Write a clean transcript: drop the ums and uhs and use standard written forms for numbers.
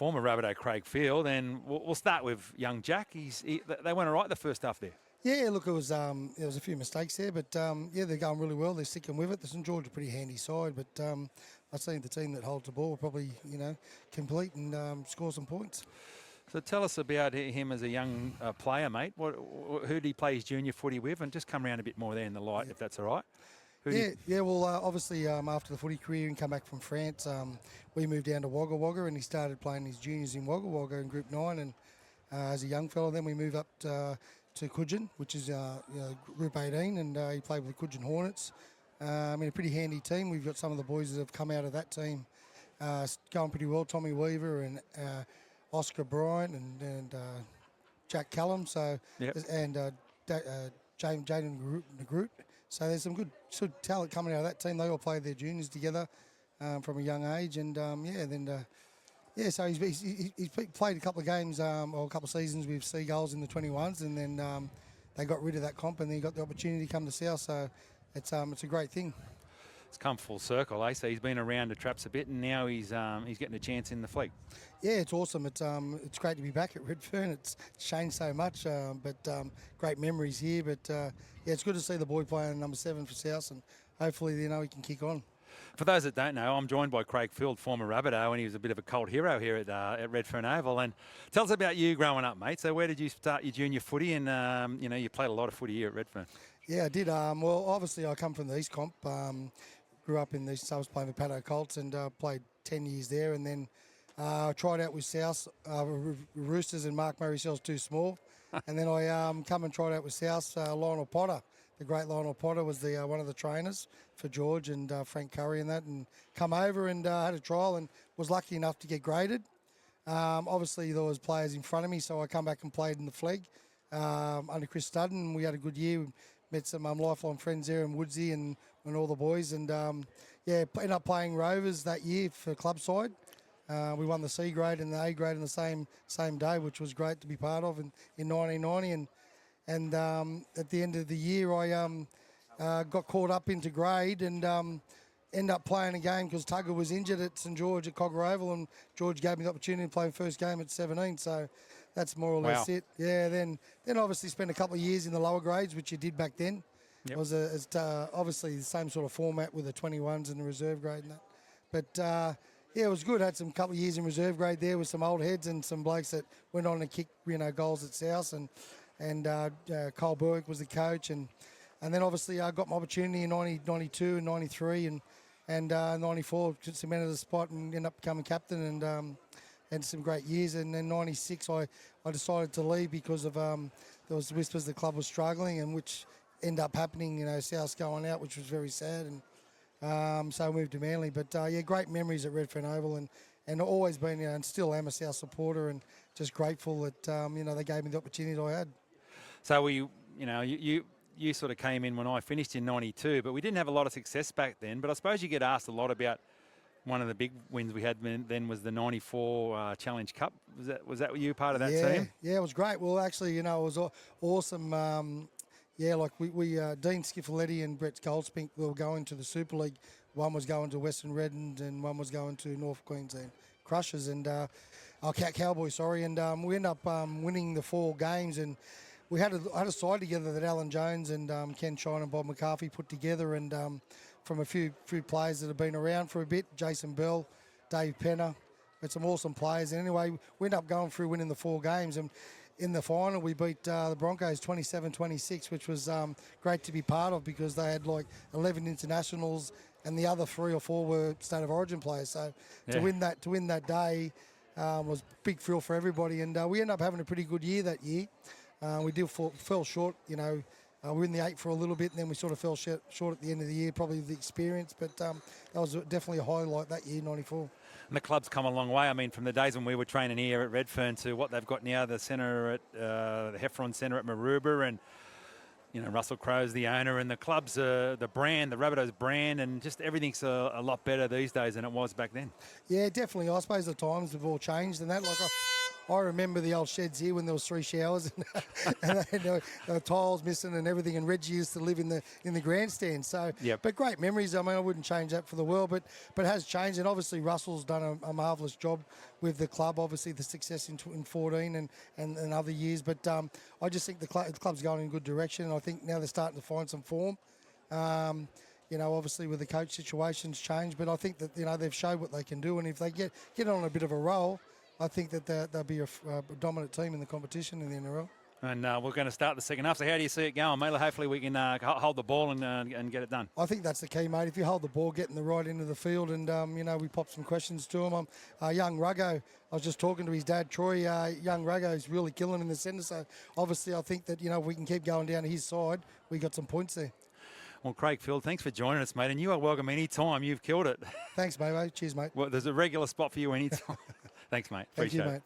former Rabbitoh Craig Field, and we'll start with young Jack. They went all right the first half there. Yeah, look, there was a few mistakes there, but yeah, they're going really well. They're sticking with it. The St George are a pretty handy side, but I think the team that holds the ball will probably, complete and score some points. So tell us about him as a young player, mate. Who did he play his junior footy with? And just come around a bit more there in the light, if that's all right. Well, obviously after the footy career and come back from France, we moved down to Wagga Wagga, and he started playing his juniors in Wagga Wagga in Group 9, and as a young fellow, then we moved up to Coogin, which is Group 18, and he played with the Coogin Hornets. A pretty handy team. We've got some of the boys that have come out of that team going pretty well. Tommy Weaver and Oscar Bryant and Jack Callum, and Jaden Nagroot. So there's some good talent coming out of that team. They all played their juniors together from a young age, and so he's played a couple of games or a couple of seasons with Seagulls in the 21s, and then they got rid of that comp, and then he got the opportunity to come to South. So it's a great thing. It's come full circle, eh? So he's been around the traps a bit, and now he's getting a chance in the fleet. Yeah, it's awesome. It's great to be back at Redfern. It's changed so much, but great memories here. But it's good to see the boy playing number 7 for South, and hopefully he can kick on. For those that don't know, I'm joined by Craig Field, former Rabbitoh, and he was a bit of a cult hero here at Redfern Oval. And tell us about you growing up, mate. So where did you start your junior footy? And you played a lot of footy here at Redfern. Yeah, I did. Well, obviously I come from the East Comp. Grew up in the East Subs playing for Rabbitoh Colts, and played 10 years there, and then tried out with South Roosters, and Mark Murray Sell's too small. And then I come and tried out with South. Lionel Potter, the great Lionel Potter, was the one of the trainers for George and Frank Curry and that, and come over and had a trial and was lucky enough to get graded. Obviously there was players in front of me, so I come back and played in the flag under Chris Studden. We had a good year. We met some lifelong friends there, and Woodsy and all the boys, and ended up playing Rovers that year for club side. We won the C grade and the A grade in the same day, which was great to be part of in 1990. And at the end of the year, I got caught up into grade and ended up playing a game because Tugger was injured at St George at Cogger Oval, and George gave me the opportunity to play the first game at 17. So that's more or less it. Yeah, then obviously spent a couple of years in the lower grades, which you did back then. Yep. It was obviously the same sort of format with the 21s and the reserve grade and that. But it was good. I had some couple of years in reserve grade there with some old heads and some blokes that went on to kick goals at South, and Cole Berwick was the coach, and then obviously I got my opportunity in 92 and 93 and 94 to cement the spot and ended up becoming captain and some great years. And then 96 I decided to leave because of there was whispers the club was struggling, and which ended up happening. South going out, which was very sad, and so I moved to Manly. But great memories at Redfern Oval, and always been and still am a South supporter, and just grateful that they gave me the opportunity I had. So you sort of came in when I finished in 92, but we didn't have a lot of success back then. But I suppose you get asked a lot about one of the big wins we had then was the 94 Challenge Cup. Was that you part of that team? Yeah, it was great. Well, actually, it was awesome. Dean Skiffaletti and Brett Goldspink were going to the Super League. One was going to Western Redden and one was going to North Queensland Crushers and Cowboys, sorry. And we ended up winning the 4 games, and we had a side together that Alan Jones and Ken Shine and Bob McCarthy put together, and from a few players that have been around for a bit, Jason Bell, Dave Penner, but some awesome players. And anyway, we ended up going through winning the 4 games, and in the final we beat the Broncos 27-26, which was great to be part of because they had like 11 internationals and the other 3 or 4 were State of Origin players. So to win that day was a big thrill for everybody, and we ended up having a pretty good year that year. We fell short, we were in the 8 for a little bit, and then we sort of fell short at the end of the year, probably the experience. But that was definitely a highlight that year, 94. And the club's come a long way. I mean, from the days when we were training here at Redfern to what they've got now, the centre at the Heffron Centre at Maroubra, and Russell Crowe's the owner, and the club's the brand, the Rabbitohs brand, and just everything's a lot better these days than it was back then. Yeah, definitely. I suppose the times have all changed and that. I remember the old sheds here when there was 3 showers and there were tiles missing and everything. And Reggie used to live in the grandstand. So, but great memories. I mean, I wouldn't change that for the world, but it has changed. And obviously, Russell's done a marvellous job with the club. Obviously, the success in 14 and other years. But I just think the club's going in a good direction. And I think now they're starting to find some form. You know, obviously with the coach situations change, but I think that, you know, they've showed what they can do, and if they get on a bit of a roll, I think that they'll be a dominant team in the competition in the NRL. And we're going to start the second half. So how do you see it going, mate? Hopefully we can hold the ball and get it done. I think that's the key, mate. If you hold the ball, get in the right end of the field, and you know, we pop some questions to him. Young Ruggo, I was just talking to his dad, Troy. Young Ruggo is really killing in the centre. So obviously, I think that, you know, if we can keep going down his side, we got some points there. Well, Craig Field, thanks for joining us, mate. And you are welcome anytime. You've killed it. Thanks, mate. Cheers, mate. Well, there's a regular spot for you anytime. Thanks, mate. Appreciate it. Thank you, mate.